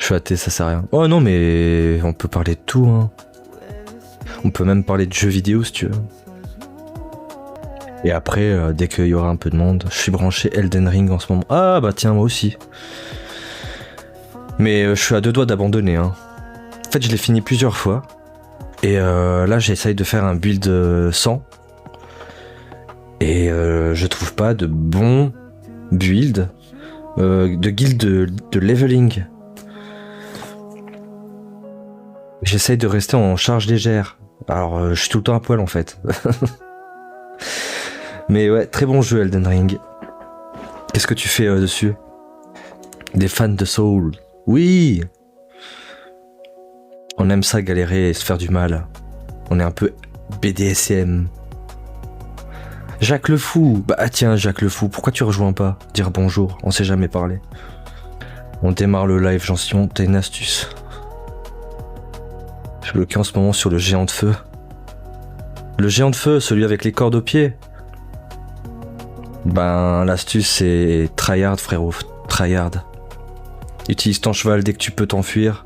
Je suis athée, ça sert à rien. Oh non, mais on peut parler de tout, hein. On peut même parler de jeux vidéo si tu veux. Et après, dès qu'il y aura un peu de monde, je suis branché Elden Ring en ce moment. Ah bah tiens, moi aussi. Mais je suis à 2 doigts d'abandonner, hein. En fait, je l'ai fini plusieurs fois. Et là, j'essaye de faire un build 100. Et je trouve pas de bon build de guild de leveling. J'essaye de rester en charge légère. Alors, je suis tout le temps à poil en fait. Mais ouais, très bon jeu Elden Ring. Qu'est-ce que tu fais dessus? Des fans de Soul. Oui. On aime ça galérer et se faire du mal. On est un peu BDSM. Jacques le Fou. Bah tiens, Jacques le Fou, pourquoi tu rejoins pas? Dire bonjour, on s'est jamais parlé. On démarre le live, Jean-Sion, t'as une astuce. Je suis bloqué en ce moment sur le géant de feu. Le géant de feu, celui avec les cordes aux pieds. Ben, l'astuce c'est tryhard, frérot, tryhard. Utilise ton cheval dès que tu peux t'enfuir.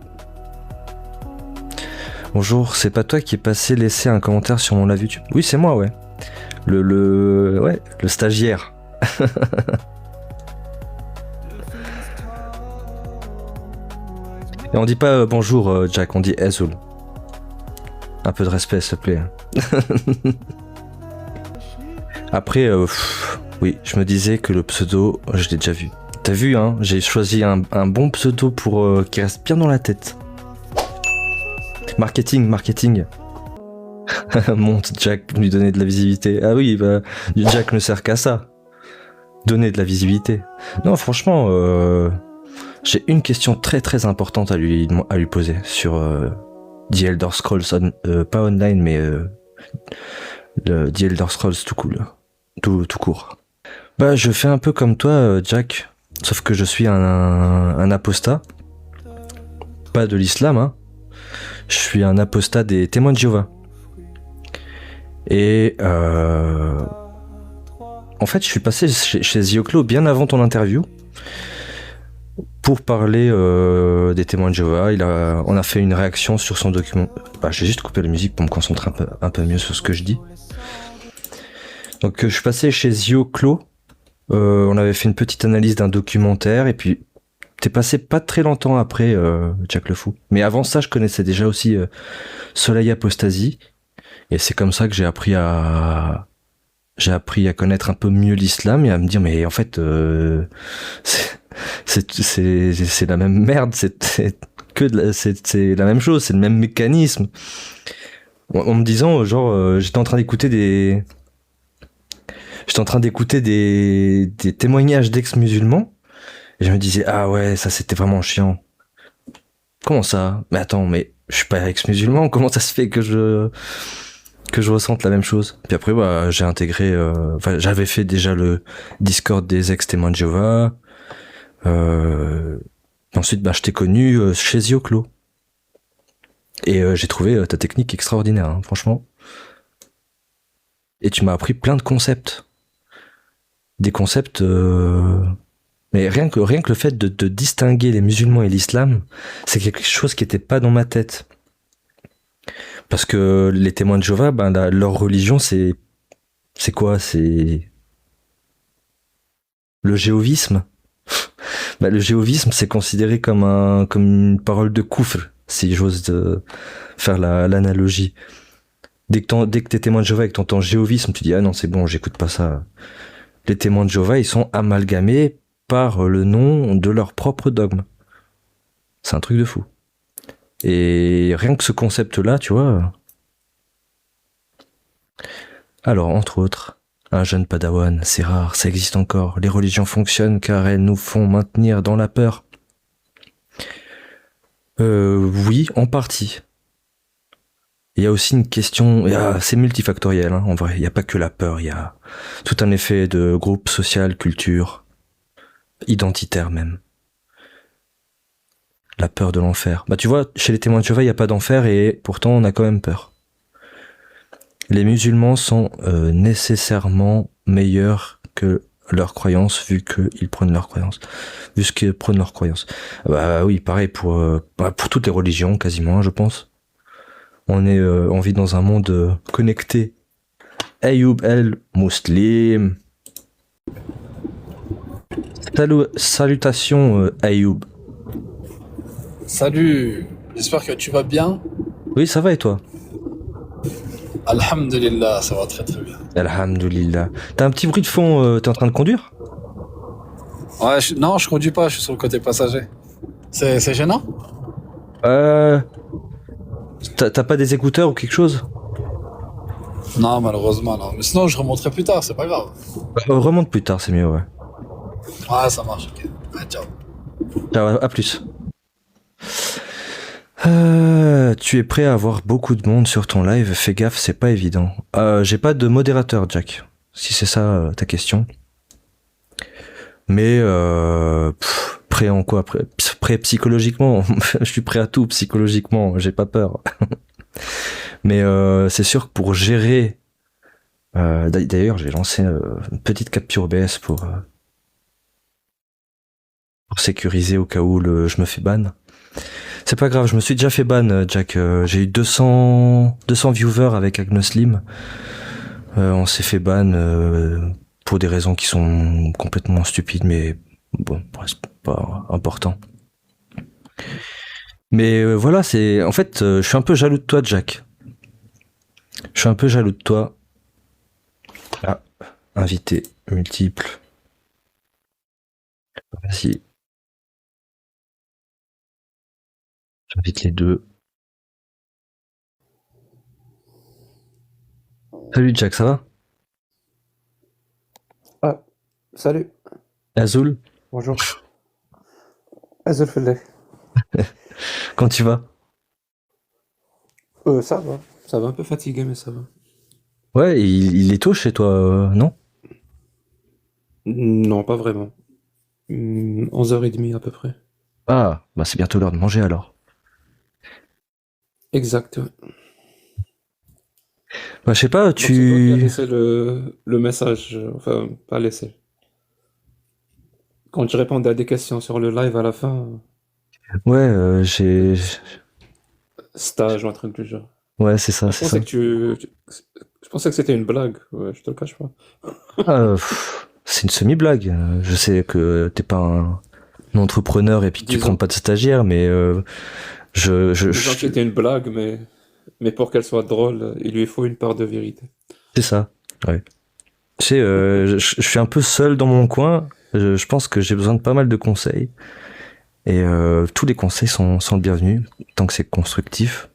Bonjour, c'est pas toi qui est passé laisser un commentaire sur mon live YouTube? Oui, c'est moi, ouais. Ouais, le stagiaire. Et on dit pas bonjour, Jack, on dit Ezul. Un peu de respect, s'il te plaît. Après, oui, je me disais que le pseudo, je l'ai déjà vu. T'as vu, hein, j'ai choisi un bon pseudo pour qui reste bien dans la tête. Marketing. Monte Jack, lui donner de la visibilité. Ah oui, bah, Jack ne sert qu'à ça. Donner de la visibilité. Non, franchement, j'ai une question très très importante à lui poser sur The Elder Scrolls, pas online, mais The Elder Scrolls tout court. Bah, je fais un peu comme toi, Jack, sauf que je suis un apostat. Pas de l'islam, hein. Je suis un apostat des témoins de Jéhovah. Et en fait, je suis passé chez Zioclo bien avant ton interview pour parler des témoins de Jéhovah. On a fait une réaction sur son document. Bah, j'ai juste coupé la musique pour me concentrer un peu mieux sur ce que je dis. Donc, je suis passé chez Zioclo. On avait fait une petite analyse d'un documentaire et puis t'es passé pas très longtemps après, Jack le Fou. Mais avant ça, je connaissais déjà aussi Soleil Apostasie. Et c'est comme ça que j'ai appris à connaître un peu mieux l'islam et à me dire, mais en fait, c'est la même merde, c'est la même chose, c'est le même mécanisme. En me disant, genre, j'étais en train d'écouter des témoignages d'ex-musulmans. Et je me disais, ah ouais, ça c'était vraiment chiant. Comment ça? Mais attends, mais je suis pas ex-musulman, comment ça se fait que je ressente la même chose? Puis après, bah, j'ai intégré, j'avais fait déjà le Discord des ex-témoins de Jéhovah. Ensuite, bah, je t'ai connu chez Zioclo. Et j'ai trouvé ta technique extraordinaire, hein, franchement. Et tu m'as appris plein de concepts. Des concepts... Mais rien que le fait de distinguer les musulmans et l'islam, c'est quelque chose qui était pas dans ma tête. Parce que les témoins de Jéhovah, ben, leur religion, c'est quoi? C'est le jéhovisme. Ben, le jéhovisme, c'est considéré comme une parole de koufr, si j'ose faire l'analogie. Dès que t'es témoin de Jéhovah et que t'entends jéhovisme, tu dis, ah non, c'est bon, j'écoute pas ça. Les témoins de Jéhovah, ils sont amalgamés par le nom de leur propre dogme. C'est un truc de fou. Et rien que ce concept-là, tu vois. Alors, entre autres, un jeune padawan, c'est rare, ça existe encore. Les religions fonctionnent car elles nous font maintenir dans la peur. Oui, en partie. Il y a aussi une question, c'est multifactoriel, hein, en vrai. Il n'y a pas que la peur, il y a tout un effet de groupe social, culture, identitaire même. La peur de l'enfer. Bah tu vois, chez les témoins de Jéhovah, il n'y a pas d'enfer et pourtant on a quand même peur. Les musulmans sont nécessairement meilleurs que leurs croyances vu qu'ils prennent leurs croyances, vu ce qu'ils prennent leurs croyances. Bah oui, pareil pour toutes les religions quasiment, je pense. On vit dans un monde connecté. Ayoub El Muslim. Salutations Ayoub. Salut, j'espère que tu vas bien. Oui, ça va et toi? Alhamdulillah, ça va très très bien. Alhamdulillah. T'as un petit bruit de fond, t'es en train de conduire? Ouais, non, je conduis pas, je suis sur le côté passager. C'est gênant? Euh, t'as pas des écouteurs ou quelque chose? Non, malheureusement, non. Mais sinon, je remonterai plus tard, c'est pas grave. Remonte plus tard, c'est mieux, ouais. Ouais, ça marche, ok. Ouais, ciao. Ciao, à plus. Tu es prêt à avoir beaucoup de monde sur ton live? Fais gaffe, c'est pas évident. J'ai pas de modérateur, Jack, si c'est ça ta question. Mais prêt en quoi? Prêt psychologiquement? Je suis prêt à tout psychologiquement, j'ai pas peur. Mais c'est sûr que pour gérer... D'ailleurs, j'ai lancé une petite capture OBS pour sécuriser au cas où je me fais ban. C'est pas grave, je me suis déjà fait ban, Jack. J'ai eu 200 viewers avec Agnoslim. On s'est fait ban pour des raisons qui sont complètement stupides, mais bon, c'est pas important. Mais voilà, c'est en fait, je suis un peu jaloux de toi, Jack. Je suis un peu jaloux de toi. Ah, invité multiple. Vas-y. J'invite les deux. Salut Jack, ça va? Ah, salut, Azul, bonjour. Azul Felek. quand tu vas? Ça va un peu fatigué, mais ça va. Ouais, il est tôt chez toi, non? Non, pas vraiment. 11h30 à peu près. Ah, bah c'est bientôt l'heure de manger alors. Exact, ouais. Bah je sais pas, Donc c'est toi qui as laissé le message, enfin, pas laissé. Quand je répondais à des questions sur le live à la fin, Ouais, stage ou un truc du genre. Ouais, c'est ça, Je c'est ça. pensais que je pensais que c'était une blague, ouais, je te le cache pas. C'est une semi-blague. Je sais que t'es pas un entrepreneur et puis que tu Disons, prends pas de stagiaire, mais disons que c'était une blague, mais pour qu'elle soit drôle, il lui faut une part de vérité. c'est ça. Ouais. Tu sais, je suis un peu seul dans mon coin. Je pense que j'ai besoin de pas mal de conseils. Et tous les conseils sont le bienvenu, tant que c'est constructif.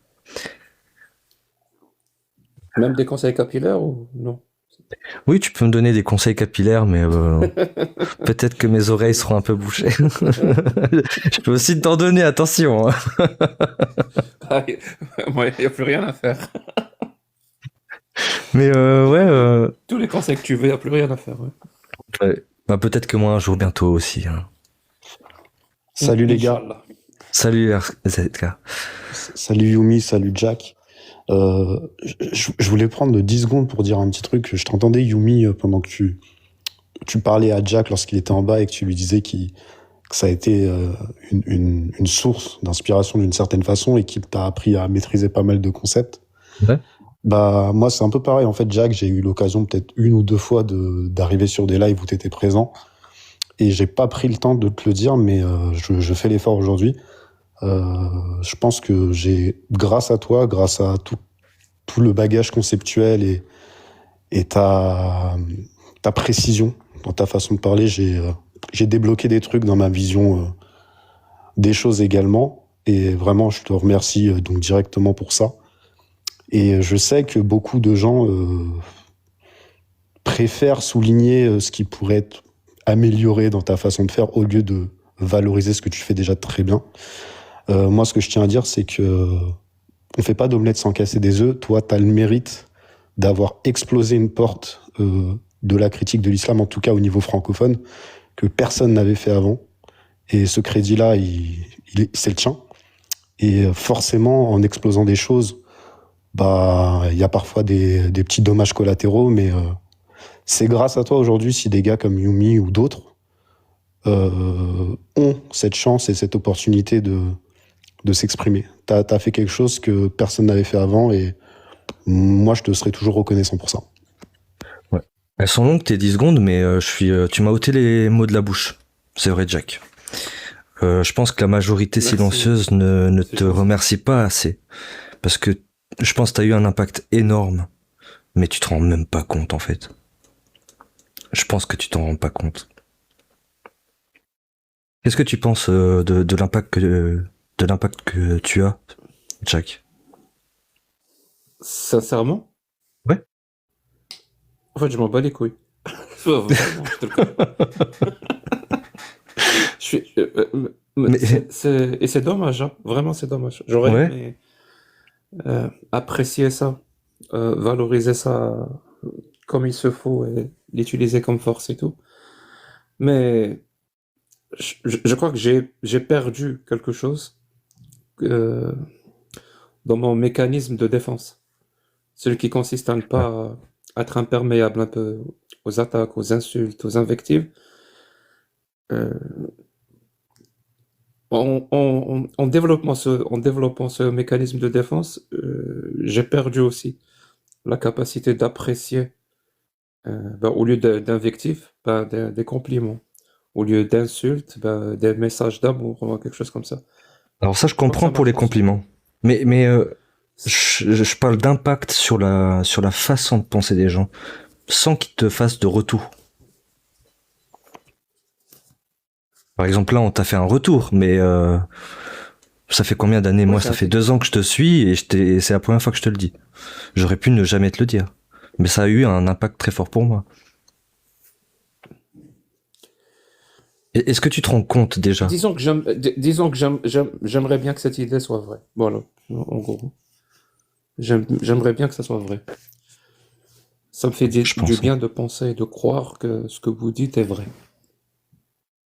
Même des conseils capillaires ou non? Oui, tu peux me donner des conseils capillaires, mais peut-être que mes oreilles seront un peu bouchées. Je peux aussi t'en donner, attention. Hein. Ah, moi, il n'y a plus rien à faire. Mais ouais, Tous les conseils que tu veux, il n'y a plus rien à faire. Ouais. ouais. Bah, peut-être que moi un jour bientôt aussi. Hein. Salut les gars, Inch'Allah. Salut ZK. salut Yumi, salut Jack. Je voulais prendre 10 secondes pour dire un petit truc. Je t'entendais Yumi pendant que tu parlais à Jack lorsqu'il était en bas et que tu lui disais que ça a été une source d'inspiration d'une certaine façon et qu'il t'a appris à maîtriser pas mal de concepts. Ouais. Bah moi c'est un peu pareil en fait Jack, j'ai eu l'occasion peut-être une ou deux fois d'arriver sur des lives où tu étais présent et j'ai pas pris le temps de te le dire mais je fais l'effort aujourd'hui. Je pense que grâce à toi, grâce à tout le bagage conceptuel et ta précision dans ta façon de parler, j'ai débloqué des trucs dans ma vision des choses également. Et vraiment, je te remercie donc directement pour ça. Et je sais que beaucoup de gens préfèrent souligner ce qui pourrait être amélioré dans ta façon de faire au lieu de valoriser ce que tu fais déjà très bien. Moi, ce que je tiens à dire, c'est que on fait pas d'omelette sans casser des œufs. Toi, tu as le mérite d'avoir explosé une porte de la critique de l'islam, en tout cas au niveau francophone, que personne n'avait fait avant. Et ce crédit-là, c'est le tien. Et forcément, en explosant des choses, bah, il y a parfois des petits dommages collatéraux, mais c'est grâce à toi aujourd'hui si des gars comme Yumi ou d'autres ont cette chance et cette opportunité de s'exprimer. T'as fait quelque chose que personne n'avait fait avant et moi, je te serai toujours reconnaissant pour ça. Ouais. Elles sont longues, tes 10 secondes, mais tu m'as ôté les mots de la bouche. C'est vrai, Jack. Je pense que la majorité silencieuse ne te remercie pas assez. Parce que je pense que t'as eu un impact énorme. Mais tu te rends même pas compte, en fait. Je pense que tu t'en rends pas compte. Qu'est-ce que tu penses de l'impact que tu as, Jack? Sincèrement, Ouais. en fait, je m'en bats les couilles. Vraiment, je te le connais. Je suis, Mais- et c'est dommage, hein. Vraiment, c'est dommage. J'aurais Ouais. aimé apprécier ça, valoriser ça comme il se faut et l'utiliser comme force et tout. Mais je crois que j'ai perdu quelque chose euh, dans mon mécanisme de défense. Celui qui consiste à ne pas être imperméable un peu aux attaques, aux insultes, aux invectives. Euh, en développant ce mécanisme de défense, j'ai perdu aussi la capacité d'apprécier, au lieu d'invectives, des compliments. Au lieu d'insultes, des messages d'amour, ou quelque chose comme ça. Alors ça, je Je crois que comprends ça pour les marche aussi. compliments. Mais je parle d'impact sur la façon de penser des gens, sans qu'ils te fassent de retour. Par exemple, là, on t'a fait un retour, mais ça fait combien d'années? Ouais, Moi, c'est ça un fait truc. 2 ans que je te suis et c'est la première fois que je te le dis. J'aurais pu ne jamais te le dire. Mais ça a eu un impact très fort pour moi. Est-ce que tu te rends compte déjà? Disons que j'aimerais bien que cette idée soit vraie. Voilà, en gros. J'aimerais bien que ça soit vrai. Ça me fait Je du pense. Hein. bien de penser et de croire que ce que vous dites est vrai.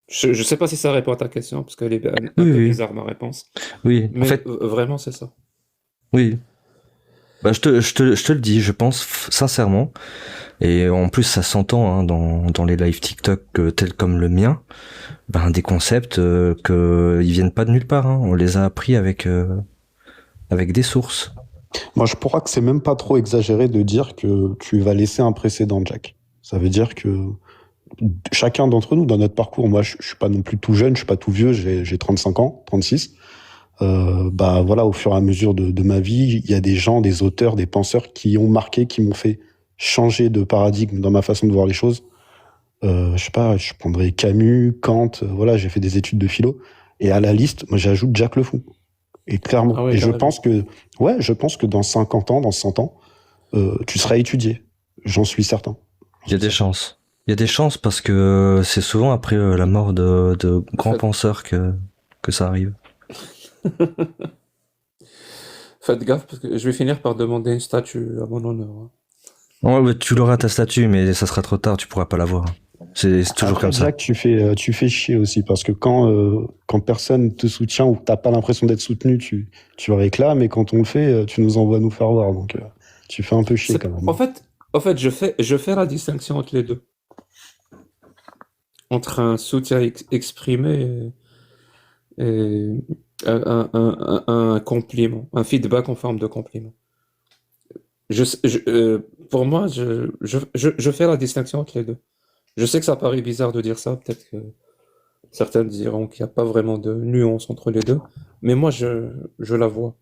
Je sais pas si ça répond à ta question, parce qu'elle est un Oui, peu oui, bizarre, ma réponse. oui. En Mais fait, vraiment, c'est ça. oui. Bah, je te le dis, je pense sincèrement. Et en plus, ça s'entend hein, dans les live TikTok tels comme le mien. Ben, des concepts que ils viennent pas de nulle part. Hein. On les a appris avec des sources. Moi, je crois que c'est même pas trop exagéré de dire que tu vas laisser un précédent, Jack. Ça veut dire que chacun d'entre nous, dans notre parcours, moi, je suis pas non plus tout jeune, je suis pas tout vieux, j'ai 35 ans, 36. Bah voilà, au fur et à mesure de ma vie, il y a des gens, des auteurs, des penseurs qui ont marqué, qui m'ont fait changer de paradigme dans ma façon de voir les choses. Je sais pas, je prendrais Camus, Kant, voilà, j'ai fait des études de philo. Et à la liste, moi, j'ajoute Jacques Le Fou. Et clairement. Ah ouais, Et carrément. je pense que dans 50 ans, dans 100 ans, tu seras étudié. J'en suis certain. Il y a des chances. Il y a des chances parce que c'est souvent après la mort de grands Faites, penseurs que ça arrive. faites gaffe, parce que je vais finir par demander une statue à mon honneur, hein. Ouais, bah, tu l'auras ta statue, mais ça sera trop tard, tu pourras pas l'avoir. C'est toujours Après, comme ça. Jack, tu fais chier aussi parce que quand personne te soutient ou que t'as pas l'impression d'être soutenu, tu réclames et quand on le fait, tu nous envoies nous faire voir. Donc, tu fais un peu chier quand même. En fait, je fais la distinction entre les deux. Entre un soutien exprimé et un compliment, un feedback en forme de compliment. Pour moi, je fais la distinction entre les deux. Je sais que ça paraît bizarre de dire ça, peut-être que certains diront qu'il n'y a pas vraiment de nuance entre les deux, mais moi, je la vois.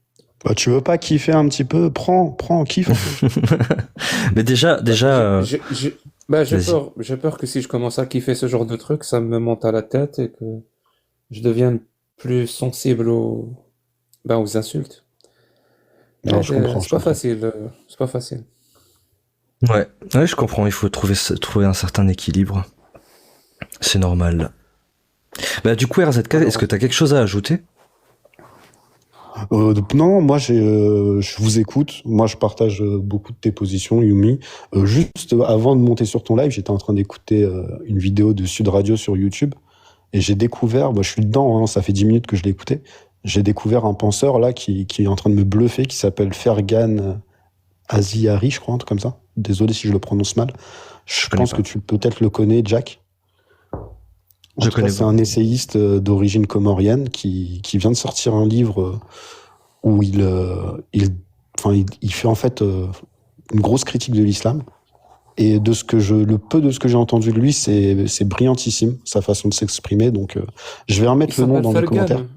Bah, tu veux pas kiffer un petit peu? Prends, kiffe un peu. Mais déjà, Bah, vas-y. j'ai peur que si je commence à kiffer ce genre de truc, ça me monte à la tête et que je devienne plus sensible aux insultes. Non, Mais je comprends, c'est je pas comprends. facile, c'est pas facile. Ouais, je comprends. Il faut trouver un certain équilibre. C'est normal. Bah, du coup, RZK, est-ce que Malheureusement. t'as quelque chose à ajouter? Non, moi je vous écoute. Moi, je partage beaucoup de tes positions, Yumi. Juste avant de monter sur ton live, j'étais en train d'écouter une vidéo de Sud Radio sur YouTube et j'ai découvert, bah, je suis dedans, hein, ça fait 10 minutes que je l'ai écouté. J'ai découvert un penseur là qui est en train de me bluffer, qui s'appelle Fergan Aziari, je crois, un truc comme ça. Désolé si je le prononce mal. Je connais pense pas. que tu peut-être le connais, Jack. En Je tout cas, connais c'est pas. un essayiste d'origine comorienne qui vient de sortir un livre où il fait en fait une grosse critique de l'islam. Et le peu de ce que j'ai entendu de lui, c'est brillantissime, sa façon de s'exprimer. Donc, je vais Il remettre le nom s'appelle dans les commentaires. Fergan.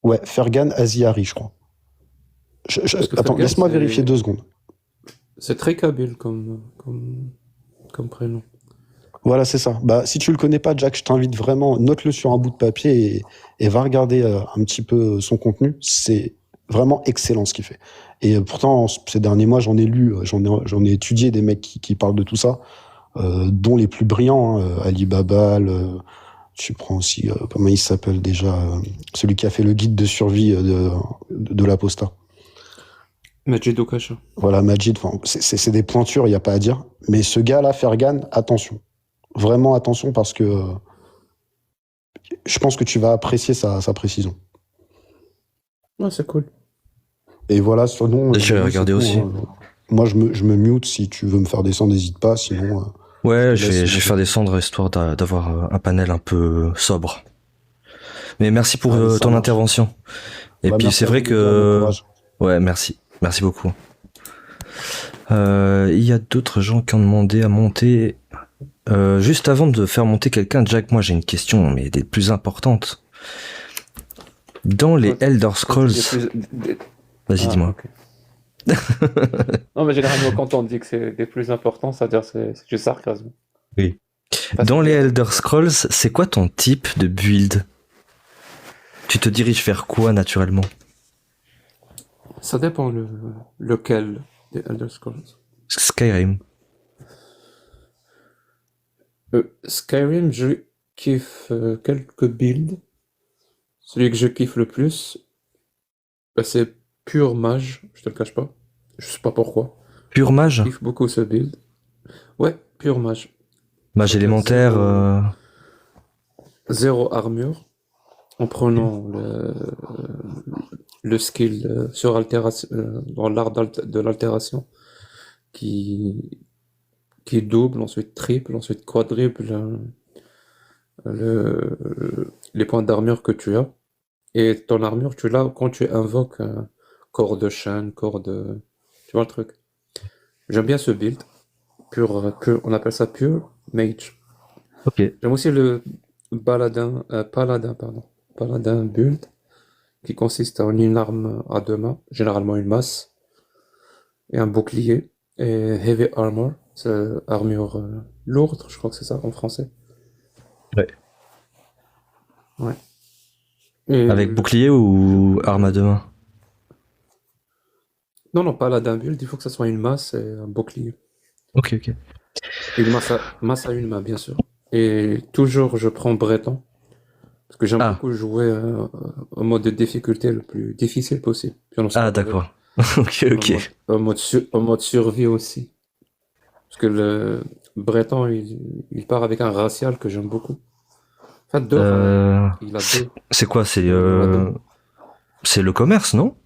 Ouais, Fergan Aziari, je crois. Parce que Attends, Fergan, laisse-moi vérifier 2 secondes. c'est très kabyle comme prénom. Voilà, c'est ça. Bah, si tu le connais pas, Jack, je t'invite vraiment, note-le sur un bout de papier et va regarder un petit peu son contenu. C'est vraiment excellent ce qu'il fait. Et pourtant, ces derniers mois, j'en ai lu, j'en ai étudié des mecs qui parlent de tout ça, dont les plus brillants, hein, Ali Babal. Tu prends aussi, comment il s'appelle déjà, celui qui a fait le guide de survie de l'apostat. Majid Okasha. Voilà, Majid. Enfin, c'est des pointures, il n'y a pas à dire. Mais ce gars-là, Fergan, attention. Vraiment attention parce que je pense que tu vas apprécier sa précision. Ouais, c'est cool. Et voilà, sinon, Je vais regarder aussi. Moi, je me mute. Si tu veux me faire descendre, n'hésite pas. Sinon, Ouais, je te laisse. je vais faire descendre histoire d'avoir un panel un peu sobre. Mais merci pour Allez, ça ton marche. intervention. Et Bah, puis merci c'est à vrai vous, les gars, bon que... courage. Ouais, merci. Merci beaucoup. Il y a d'autres gens qui ont demandé à monter. Juste avant de faire monter quelqu'un, Jack, moi j'ai une question, mais des plus importantes. Dans les Elder Scrolls... Vas-y, dis-moi. Ok. Non, mais généralement, quand on dit que c'est des plus importants, c'est-à-dire c'est du sarcasme. Oui. Parce Dans que- les Elder Scrolls, c'est quoi ton type de build? Tu te diriges vers quoi naturellement? Ça dépend lequel des Elder Scrolls. Skyrim. Skyrim, je kiffe quelques builds. Celui que je kiffe le plus, bah, c'est Pure Mage, je te le cache pas. Je sais pas pourquoi. Pur mage? Je kiffe beaucoup ce build. Ouais, Pure Mage. Mage C'est-à-dire élémentaire. Zéro armure, en prenant le skill sur altération, dans l'art de l'altération, qui double, ensuite triple, ensuite quadruple les points d'armure que tu as. Et ton armure, tu l'as quand tu invoques un corps de chaîne, corps de... Tu vois le truc? J'aime bien ce build. On appelle ça Pure Mage. Ok. J'aime aussi le paladin build, qui consiste en une arme à 2 mains, généralement une masse, et un bouclier, et heavy armor, c'est armure lourde, je crois que c'est ça en français. Ouais. Ouais. Et Avec bouclier ou arme à deux mains? Non, paladin build, il faut que ça soit une masse et un bouclier. Ok, ok. Et une masse à une main, bien sûr. Et toujours, je prends Breton, parce que j'aime Ah. beaucoup jouer au mode de difficulté le plus difficile possible. Puis on s'en Ah, va d'accord. Ok, ok. en mode survie aussi. Parce que le Breton, il part avec un racial que j'aime beaucoup. En fait, il a deux. C'est quoi? Il y en a deux. C'est le commerce, non?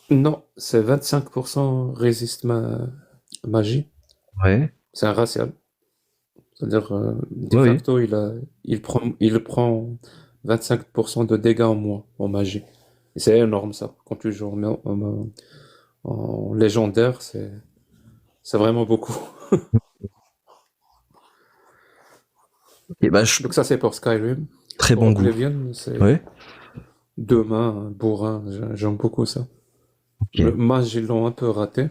Non, c'est 25% résiste magie. Ouais. C'est un racial. C'est-à-dire, de Oui, facto, il prend 25% de dégâts en moins en magie. Et c'est énorme ça. Quand tu joues en légendaire, c'est vraiment beaucoup. Et bah, Donc ça, c'est pour Skyrim. très Pour bon goût. Oblivion, c'est Ouais. 2 mains, un bourrin. J'aime beaucoup ça. Ok. Le mage, ils l'ont un peu raté.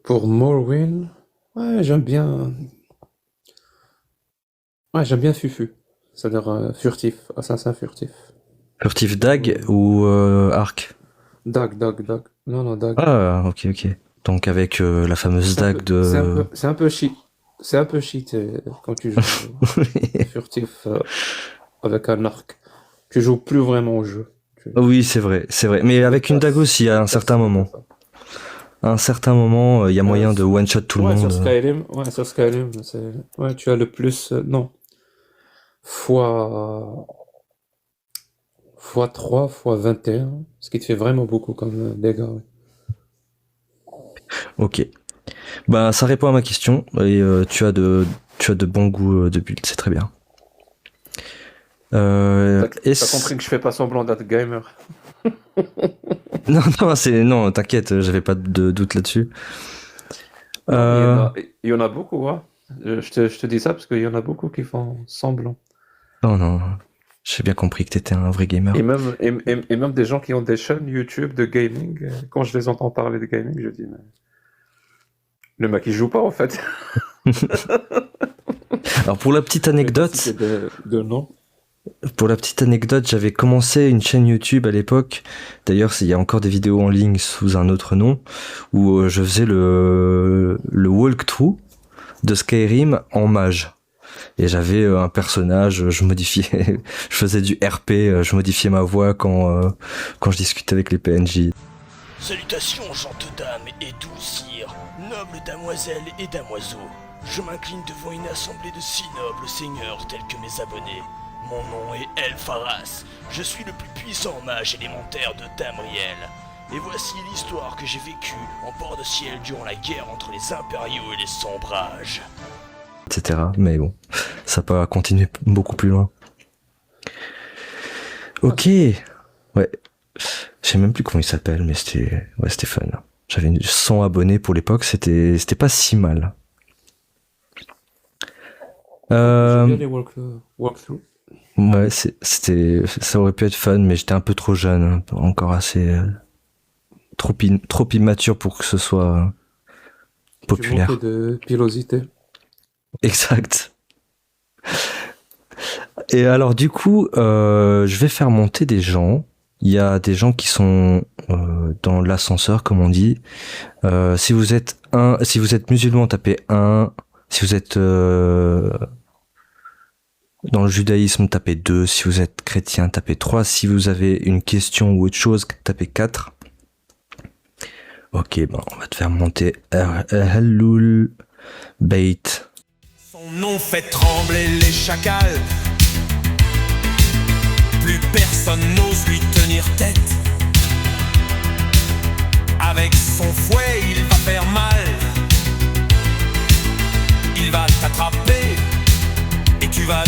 Pour Morrowind, ouais, j'aime bien. Ouais, j'aime bien Fufu. C'est-à-dire furtif, assassin furtif. Furtif dag ou arc? Dag. Non, Dag. Ah, ok, ok. Donc avec la fameuse dague de... C'est un peu cheat. C'est un peu cheat quand tu joues furtif avec un arc. Tu joues plus vraiment au jeu. Oui, c'est vrai, c'est vrai. Mais avec une dague aussi, à un certain moment. À un certain moment, il y a moyen de one-shot tout le monde. Sur Skyrim, ouais, tu as le plus... non. Fois 3, fois 21, ce qui te fait vraiment beaucoup comme dégâts. Ouais. Ok. Bah, ça répond à ma question et tu as de bons goûts de build, c'est très bien. T'as compris que je fais pas semblant d'être gamer. Non, non, t'inquiète, j'avais pas de doute là-dessus. Il y en a beaucoup, hein. Je te dis ça parce qu'il y en a beaucoup qui font semblant. Non, j'ai bien compris que t'étais un vrai gamer. Et même des gens qui ont des chaînes YouTube de gaming, quand je les entends parler de gaming, je dis, mais le mec il joue pas en fait. Alors pour la petite anecdote, de nom. J'avais commencé une chaîne YouTube à l'époque. D'ailleurs, il y a encore des vidéos en ligne sous un autre nom où je faisais le walkthrough de Skyrim en mage. Et j'avais un personnage, je modifiais, je faisais du RP, je modifiais ma voix quand je discutais avec les PNJ. Salutations, gentes dames et doux sires, nobles damoiselles et damoiseaux. Je m'incline devant une assemblée de si nobles seigneurs tels que mes abonnés. Mon nom est Elfaras, je suis le plus puissant mage élémentaire de Tamriel. Et voici l'histoire que j'ai vécue en port de ciel durant la guerre entre les impériaux et les sombrages. Etc. Mais bon, ça peut continuer beaucoup plus loin. Ok. Ouais. Je sais même plus comment il s'appelle, mais c'était fun. J'avais 100 abonnés pour l'époque, c'était pas si mal. J'aime bien les walkthrough. Ouais, ça aurait pu être fun, mais j'étais un peu trop jeune, hein, encore assez trop immature pour que ce soit populaire. Tu manquais de pilosité. Exact. Et alors du coup, je vais faire monter des gens. Il y a des gens qui sont dans l'ascenseur, comme on dit. Si vous êtes musulman, tapez 1. Si vous êtes dans le judaïsme, tapez 2. Si vous êtes chrétien, tapez 3. Si vous avez une question ou autre chose, tapez 4. Ok, on va te faire monter Halloul Bait. Son nom fait trembler les chacals. Plus personne n'ose lui tenir tête. Avec son fouet, il va faire mal. Il va t'attraper et tu vas